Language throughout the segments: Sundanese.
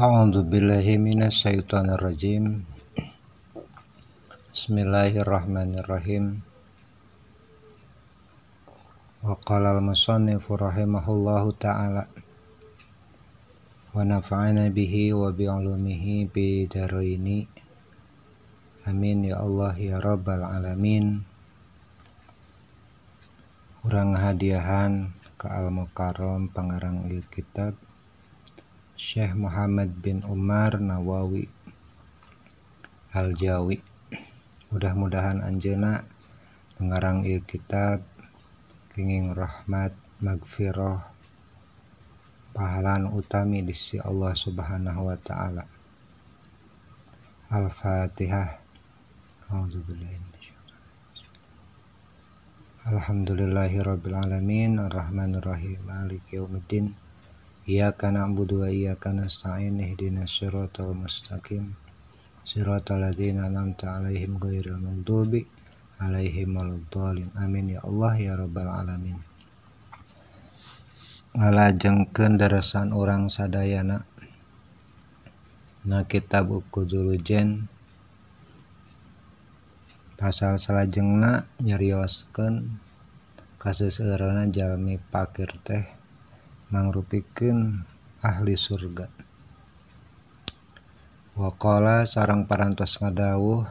A'udzu billahi minasyaitonir rajim. Bismillahirrahmanirrahim. Wa qala al-musannifu rahimahullahu ta'ala wa nafa'ana bihi wa bi 'ulumihi bi daraini. Amin ya Allah ya rabbal alamin. Urang hadiahan ka al-mukarram pangarang ieu kitab Syekh Muhammad bin Umar Nawawi Al-Jawi. Mudah-mudahan anjeunna ngarang ieu kitab kenging rahmat, magfirah, pahalaan utami di sisi Allah Subhanahu wa taala. Al-Fatihah. A'udzubillahi Alhamdulillahirabbil alamin arrahmanirrahim maliki yaumiddin. Iyyaka na'budu wa iyyaka nasta'in ihdinas siratal mustaqim siratal ladzina an'amta 'alaihim ghairil maghdubi 'alaihim waladdallin. Amin ya Allah ya rabbal alamin. Ngalajengkeun darasan urang sadayana na kitab Uqudul-Jen pasal salajengna nyarioskeun kaseuseurana jalmi fakir teh mangrupikeun ahli surga. Wa qala sareng parantos ngadawuh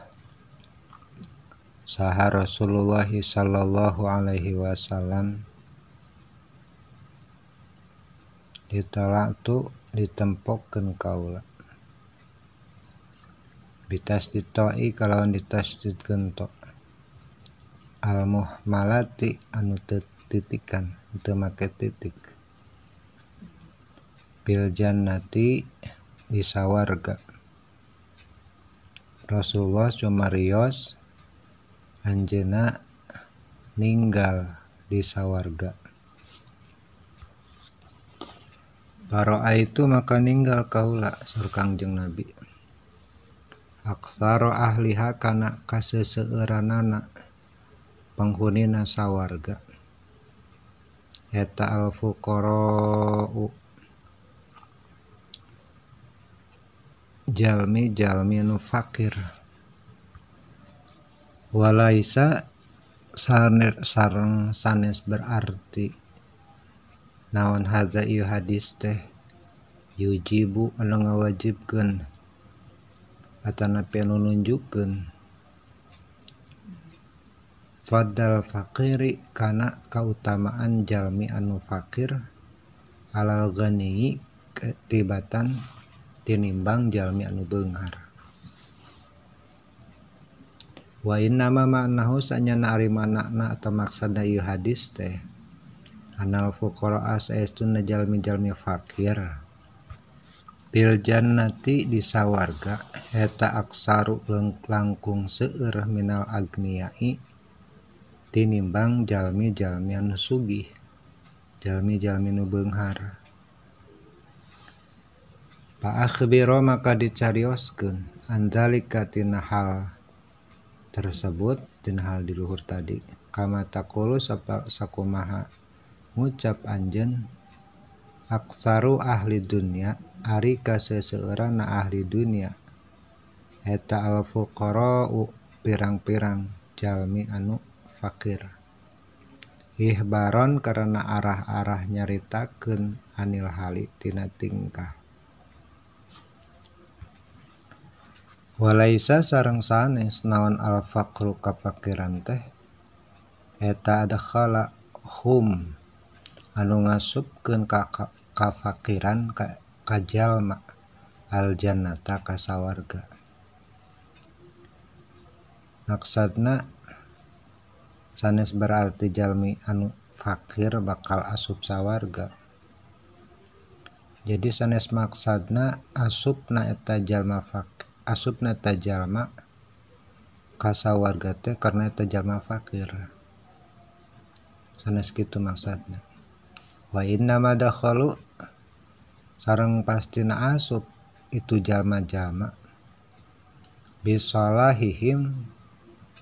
saha Rasulullah sallallahu alaihi wasallam, ditalatu ditempokkeun kaula bitasditoi kalawan ditasdidkeun to al-muhmalati anu teu titikan teu make titik bil jannati di sawarga. Rasulullah sumarios anjeunna ninggal di sawarga. Itu maka ninggal kaula saur Kangjeng Nabi. Aktsara ahliha kana kaseseueuranana penghunina sawarga. Eta al-fuqara'u jalmi anu fakir. Walaisa sareng sanes berarti naon hadza ieu hadis teh yujibu anu ngawajibkeun atanapi anu nunjukkeun fadal fakiri kana kautamaan jalmi anu fakir alal ghani ketibatan tinimbang jalmi anu beunghar. Wa inna ma ma'nahu sanyana ari maknana atau maksudna ieu hadis teh anal fuqara saestuna jalmi-jalmi fakir bil jannati di sawarga eta aksaru langkung seueur minal agniyai tinimbang jalmi-jalmi anu sugih, jalmi-jalmi anu beunghar. Fa akhbiro maka dicarioskeun andzalika tina hal tersebut, tina hal di luhur tadi, kama taqulu sakumaha ngucap anjeun aksaru ahli dunya ari kaseseueurana ahli dunya eta al-fuqara'u pirang-pirang jalmi anu fakir. Ihbaron karena arah-arah nyaritakeun anil hali tina tingkah. Walaisa sareng sanes naon al-faqru kafakiran teh eta adkhala hum anu ngasupkeun ka kafakiran ka jalma al-jannata ka sawarga. Maksudna sanes berarti jalmi anu fakir bakal asup sawarga. Jadi sanes maksudna asupna eta jalma ka sawarga teh karena eta jalma fakir. Sanes kitu maksudna. Wa inna ma dakhalu sareng pastina asup itu jalma-jalma bisolahihim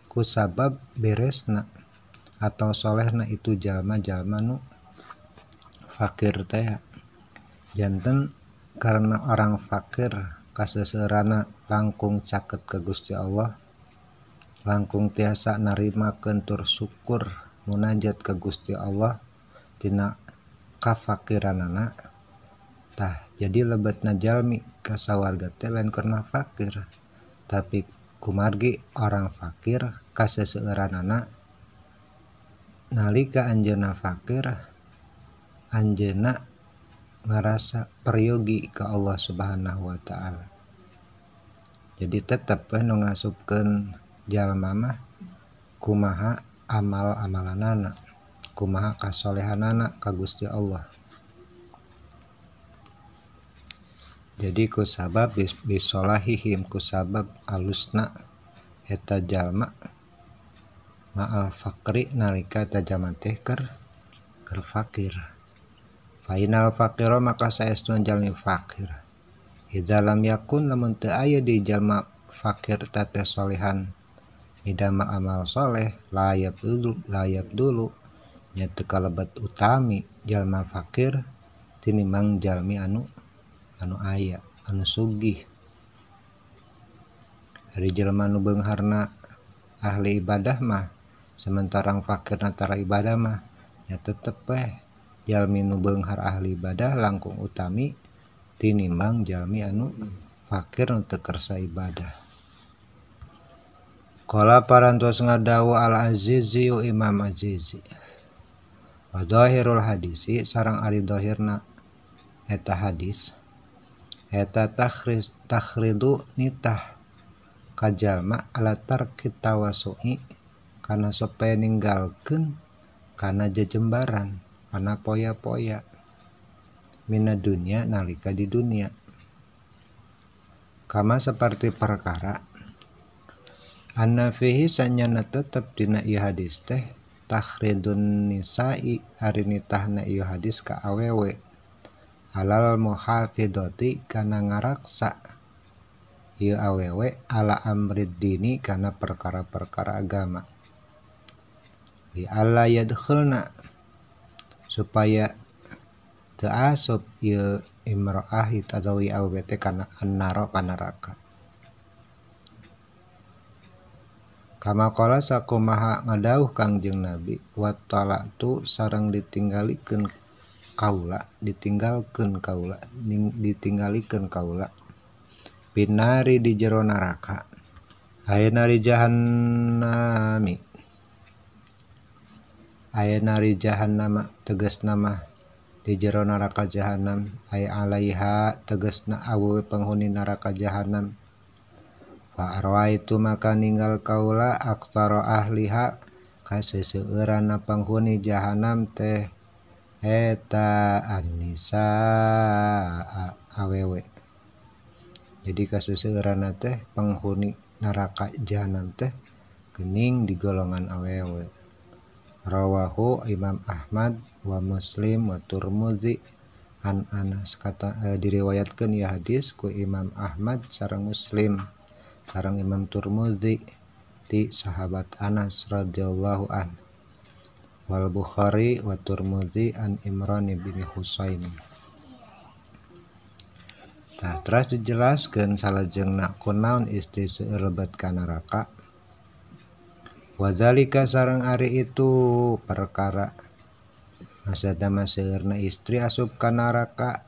kusabab beresna atau solehna itu jalma-jalma nu fakir teh janten karena orang fakir kaseseurana langkung caket ke Gusti Allah, langkung tiasa narima kentur syukur munajat ke Gusti Allah tina kafakiranana. Tah jadi lebetna jalmi kasawarga teh lain karena fakir, tapi kumargi orang fakir kaseseueuranana nalika anjeunna fakir anjeunna ngerasa peryogi ke Allah Subhanahu wa taala. Jadi tetep nu ngasupkeun jalma mah kumaha amal-amalanana, kumaha kasolehanana ka Gusti Allah. Jadi kusabab bisolahihim kusabab alusna eta jalma ma'al fakri nalika eta jalma teh keur fakir. Fainal fakiro maka saestuna jalmi fakir. Idza lam yakun lamun teu aya di jalma fakir teh solehan midama amal soleh layab dulu nya teu kalebet utami jalma fakir tinimbang jalmi anu aya anu sugih. Hari jalma nu beungharna ahli ibadah mah sementara fakirna tara ibadah mah nya tetep jalmi nu beunghar ahli ibadah langkung utami tinimbang jalmi anu fakir nu teu kersa ibadah. Qala parantos ngadawu al-Azizi Imam Azizi. Wa dhahirul hadisi sareng ari dhahirna eta hadis eta takhridu nitah kajalma ala tarkit tawasu'i kana supaya ninggalkeun kana jejembaran kana poya-poya mina dunia nalika di dunia. Kama seperti perkara anna fihi sanyana tetep dina ieu hadis teh takhridun nisa'i ari nitahna ieu hadis ka awewe alal muhafidoti kana ngaraksa ieu awewe ala amrid dini kana perkara-perkara agama li alla yadkhulna supaya teu asup ieu imro'ah itawi awewe teh kana annaro kana neraka. Kama qala sakumaha ngadauh Kangjeng Nabi wa talatu sareng ditinggalikeun kaula binari di jero neraka ayeuna ri jahannama tegasna mah di jero neraka jahanam ay alaiha tegasna awewe penghuni neraka jahanam. Fa arwaitu maka ninggal kaula aksara ahliha kaseseueurana penghuni jahanam teh eta an-nisa awewe. Jadi kaseseueurana teh penghuni neraka jahanam teh geuning di golongan awewe. Rawahu Imam Ahmad wa Muslim wa Turmudzi an Anas kata diriwayatkeun ieu hadis ku Imam Ahmad sareng Muslim sareng Imam Turmudzi ti sahabat Anas radhiyallahu an wal Bukhari wa Turmudzi an Imran bin Husain. Tah terus dijelaskeun salajengna kunaon istri seueur lebet ka neraka. Wadzalika sareng ari itu perkara masadama seueurna istri asup ka neraka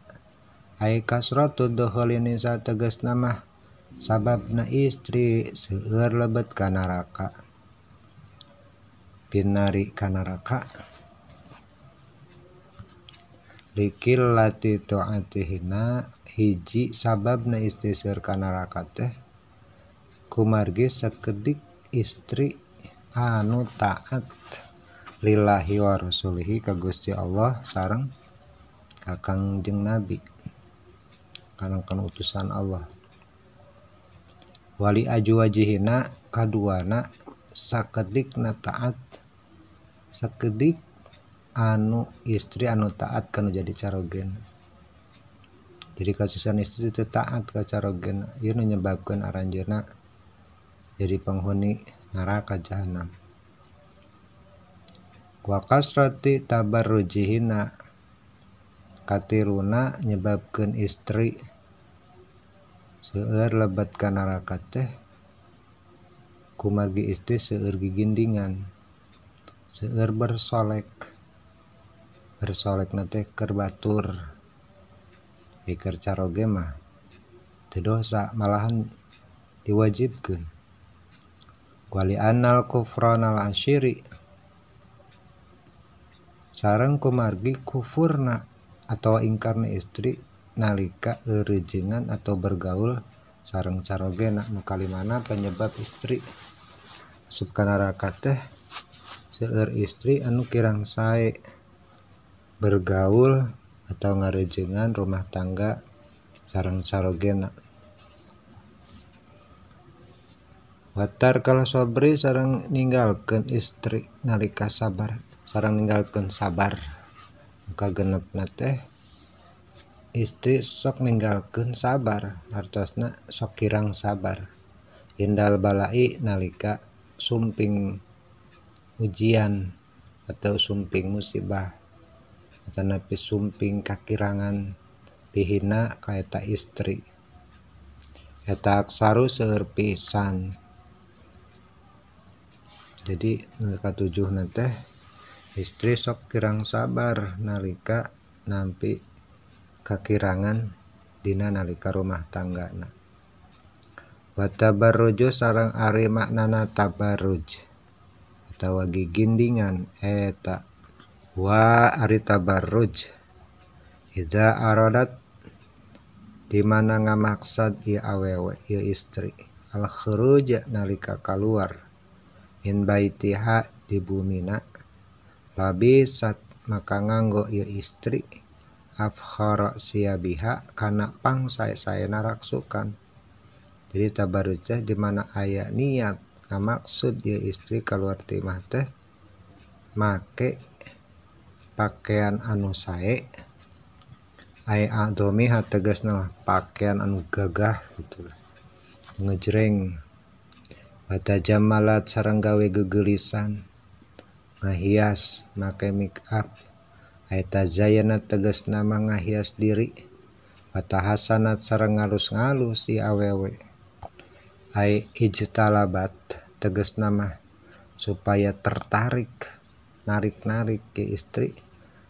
ai kasratu dukhulin nisa tegasna mah sababna istri seueur lebet ka neraka binari ka neraka likillati ta'atihina hiji sababna istri seueur ka neraka teh kumargi sakedik istri anu taat lillahi wa rasulihi ka Gusti Allah sareng ka Kangjeng Nabi kana utusan Allah. Wali ajwajihina kaduana sakedikna taat sakedik anu istri anu taat kana jadi carogen. Jadi kasisan istri teu taat ka carogen ieu nu nyebabkeun aranjeunna jadi penghuni neraka jahanam. Wa kasrati tabarrujihina katiluna nyebabkeun istri seueur lebat ka neraka teh kumargi istri seueur gigindingan, seueur bersolek teh keur batur keur caroge mah teu dosa malahan diwajibkeun. Wali annal kufranal asyiri sareng kumargi kufurna atau ingkarna istri nalika leurejengan atau bergaul sareng carogena. Nu kalimana penyebab istri asup ka neraka teh seueur istri anu kirang sae bergaul atau ngarejengan rumah tangga sareng carogena. Watar kalau sobri sareng ninggalkeun istri nalika sabar, sareng ninggalkeun sabar. Kagenepna teh istri sok ninggalkeun sabar, artosna sok kirang sabar. Indal balai nalika sumping ujian atau sumping musibah atau napi sumping kakirangan pihina ka eta istri. Eta aksaru seueur pisan. Jadi katujuh teh istri sok kirang sabar nalika nampi kakirangan dina nalika rumah tanggana. Wa tabarruju sareng ari maknana tabarruj atawa gigindingan eta wa ari tabarruj idza aradat dimana ngamaksad ieu awewe ieu istri al khuruj nalika kaluar min baitiha di bumina labisat maka nganggo ieu istri afkhara siyabiha kana pangsae-saena raksukan. Jadi tabarruj teh di mana aya niat ngamaksud ieu istri kaluar ti imah teh make pakaian anu sae ai adomiha tegasna pakaian anu gagah gitu ngejreng. Watajammalat sareng gawe geugeulisan ngahias make make up ai tazayana tegasna ngahias diri. Watahasanat sareng ngalus-ngalus si awewe ai ijtalabat tegasna mah supaya tertarik narik-narik ke istri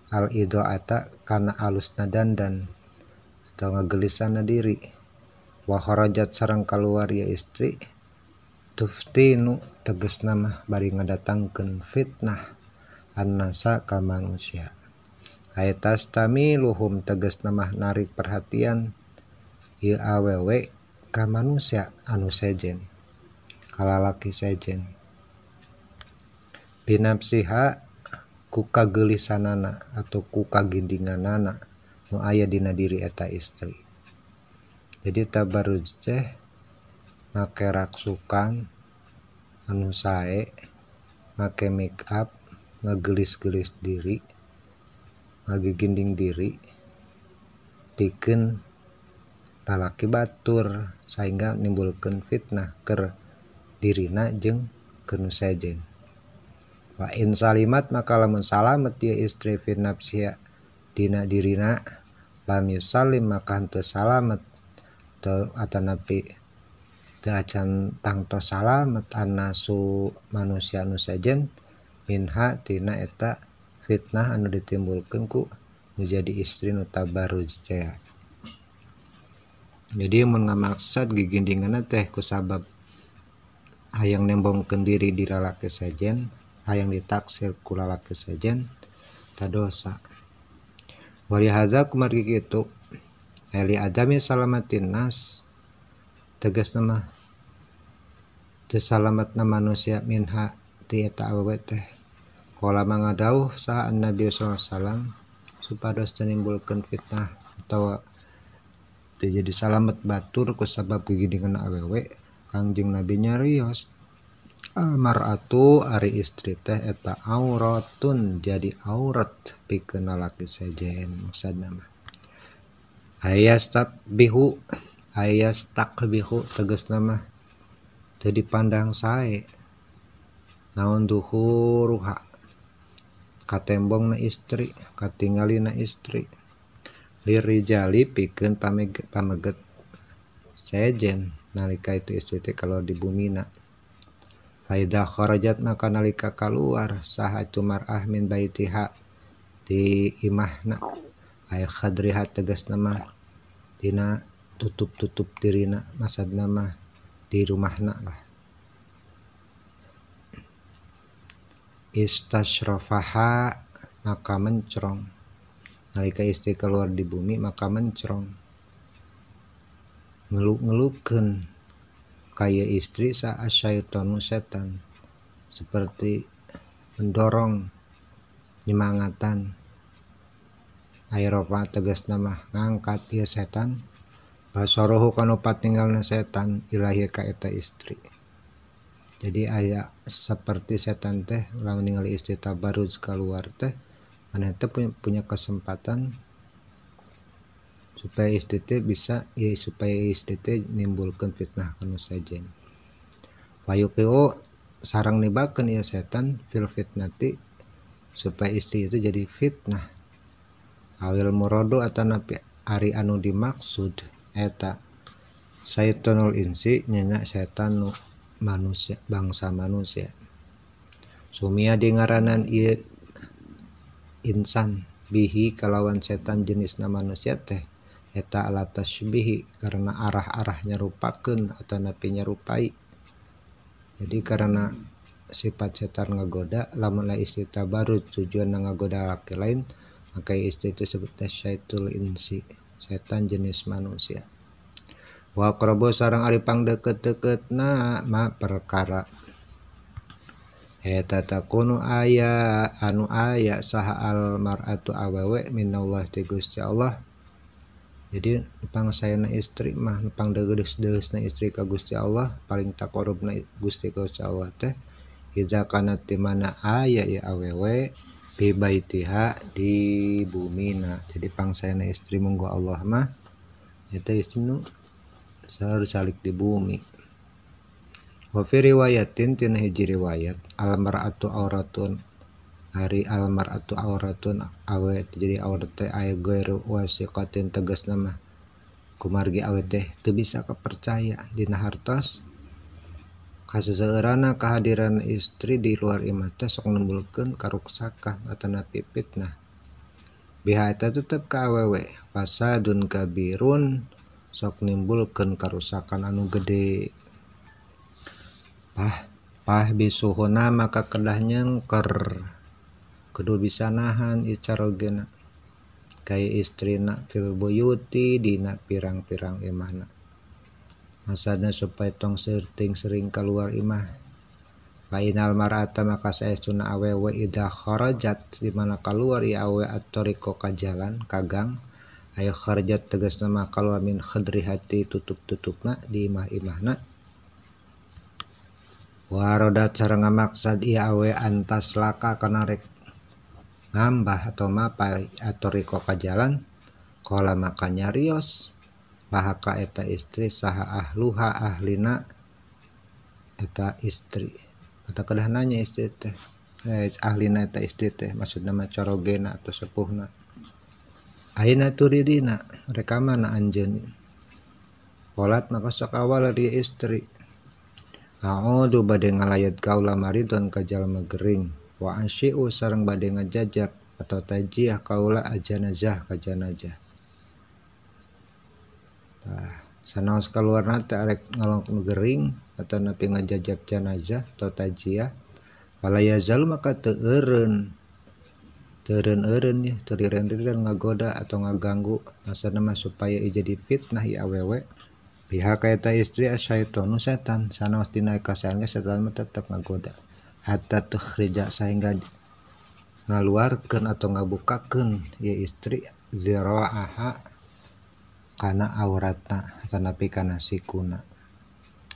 al idoata kana alusna dandan atau ngageulisana diri. Wa kharajat sareng kaluar ya istri tuftinu tegasna mah bari ngadatangkeun fitnah annasa ka manusia. Aitas tamiluhum tegasna mah narik perhatian ieu awewe ka manusia anu sejen ka lalaki sejen. Binapsiha ku kageulisanana atau ku kagindinganana nu aya dina diri eta istri. Jadi tabarruj teh make raksukan anu sae, make make up, ngageulis-geulis diri, ngagiginding diri pikeun lalaki batur sehingga nimbulkeun fitnah keur dirina jeung keur nu sejen. Wa in salimat maka lamun salamet ieu istri fi nafsiha dina dirina lam yusallim maka henteu salamet atau atanapi teu acan tangtos salamet annasu manusia anu sejen minha tina eta fitnah anu ditimbulkeun ku nu jadi istri nu tabarruj teh. Jadi mun ngamaksad gigindinganna teh ku sabab hayang nembongkeun diri di lalaki sejen, hayang ditaksir ku lalaki sejen ta dosa. Wali hadza kumargi kitu eli adami salamatin nas tegasna mah teu salametna manusia minha ti eta awewe teh. Qala mangadauh saha Nabi sallallahu alaihi wasallam supados teu nimbulkeun fitnah atawa teu jadi salamet batur ku sabab gigindingan awewe. Kangjeng Nabi nyarios almar'atu ari istri teh eta auratun jadi aurat pikeun lalaki sejen maksudna mah. Ayastakbihu tegasna mah teu dipandang sae naon duhuruha katembongna istri katinggalina istri lirijali pikeun pameget sejen nalika itu istri teh keluar di bumina. Faida kharajat maka nalika keluar saha itu mar'ah min baitiha di imahna ay khadriha tegasna mah dina tutup dirina masadna mah di rumahna lah. Istasyrafaha maka mencrong nalika istri keluar di bumi maka mencrong ngeluk-ngelukeun kaya istri sa asyaitonu setan seperti mendorong nyemangatan ayrofa tegasna mah ngangkat ieu setan basorohu kana patinggalna setan ilahi ka eta istri. Jadi aya seperti setan teh lamun ningali istri tabarruj keluar teh maneh teh punya kesempatan supaya istri teh nimbulkeun fitnah kanu sajen. Wayuqiu sareng nibakeun ieu setan fil fitnati supaya istri itu jadi fitnah. Awil muradu atanapi ari anu dimaksud eta syaitonul insi nya setan nu manusia bangsa manusia. Sumia di ngaranan ieu insan bihi kalawan setan jenisna manusia teh eta ala tasbihi karena arah-arah nyarupakeun atau napi nyarupai. Jadi karena sifat setan ngagoda lamun istri tabarruj tujuan ngagoda laki lain maka istri itu disebut syaitul insi setan jenis manusia. Wa aqrabu sareng ari pangdeukeut-deukeutna ma perkara eta takunu aya anu aya saha al mar'atu awewe minallah ti Gusti Allah. Jadi pangsayana istri mah pangdegeus-deusna istri ka Gusti Allah paling taqarrubna Gusti Gusti Allah teh idza kana ti mana aya ya awewe bi baitiha di bumina. Jadi pangsayana istri munggu Allah mah eta istri nu salik di bumi. Wa fi riwayatin tina hiji riwayat al mar'atu auratun ari al mar'atu auratun awe jadi aurat teh aya gairu wasiqatin tegasna mah kumargi awe teh teu bisa kapercaya dina hartos kaseuseurana kehadiran istri di luar imah teh sok nimbulkeun karuksakan atanapi fitnah. Biha eta tetep ka awewe fasadun kabirun sok nimbulkeun karusakan anu gede. Pah bisuhuna maka kedah nyengker kudu bisa nahan icarogena kaya istrina fil buyuti dina pirang-pirang imahna masadna supaya tong sering keluar imah. Fa inal mar'ata maka saestuna awewe idza kharajat di mana keluar ya awe at-tariqa ka jalan ka gang aya kharajat tegasna mah keluar min khadrihati tutup-tutupna di imah-imahna. Warodat sareng ngamaksad ieu awe antas laka kana rek ngambah atau mapai atau riko ka jalan kala maka nyarios lahaka eta istri saha ahluha ahlina eta istri atau kedah nanya istri teh ahlina eta istri teh maksudna mah corogena atau sepuhna aina turidina reka mana anjeun qolat maka sok awal dia istri a'udzu bade ngalayat kaula maridon ka jalma gering wa ansyi'u sareng bade ngajajab atau tajiyah kaula ajanazah ka janazah. Tah sanaos kaluarna teh arek ngalong gering atau napi ngajajab janazah atau tajiyah wala yazal maka teu eureun ya teu riren-riren ngagoda atau ngaganggu asana mah supaya jadi fitnah ieu awewe. Pihak eta istri asyaitonu setan sanaos dina kasaean setan mah tetep ngagoda hatta tukhrija sehingga ngaluarkeun atau ngabukakeun ya istri ziraaha kana auratna sanapi kana sikuna.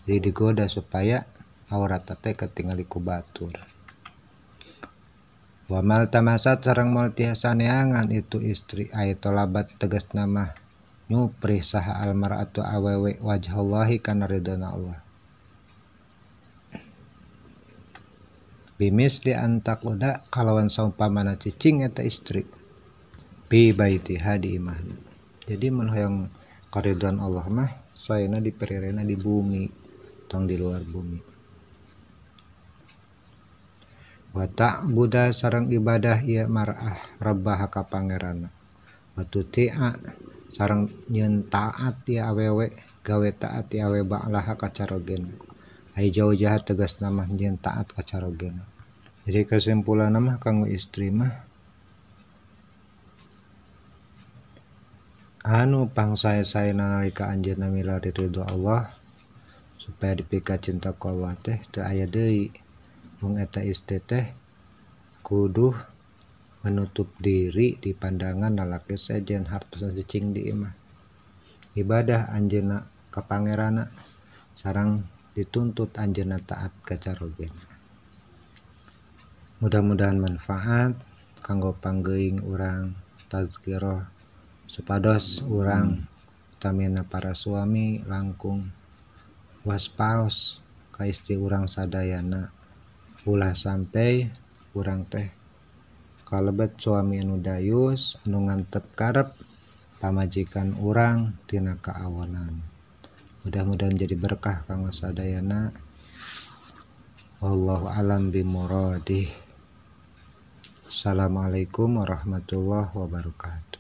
Jadi digoda supaya aurat teh ketingali ku batur. Wa mal tamasat sareng moal tiasa neangan itu istri aya tolabat tegasna mah nyupri saha al mar'atu awewe wajhallahi kana ridana Allah. Bimis di antak uda kalawan saumpamana cicing eta istri bi baitiha di imahna Jadi mun hoyong karidwan Allah mah sayana diperirena di bumi tong di luar bumi. Wa ta'buda sareng ibadah ieu mar'ah rabbah ka pangeranna. Wa tuti'a sareng nyeun taat ieu awewe gawe taat ieu awewe ba'lah ka carogena. Ai jauh jahat tegasna mah nyeun taat ka carogena. Jadi kesimpulanna mah kanggo istri mah anu pangsae-saena nalika anjeunna milari ridho Allah supaya dipika cinta ku Allah teh teu aya deui. Mung eta istri teh kudu menutup diri di pandangan lalaki sejen hartosna cicing di imah. Ibadah anjeunna ka pangeranna sareng dituntut anjeunna taat ka carogena. Mudah-mudahan manfaat kanggo panggeuing urang tazkirah supados urang utamina para suami langkung waspaos ka istri urang sadayana ulah sampai urang teh kalebet suami anu dayus anu ngantep karep pamajikan urang tina kaawonan. Mudah-mudahan jadi berkah kanggo sadayana. Wallahu alam bimuradih. Assalamualaikum warahmatullahi wabarakatuh.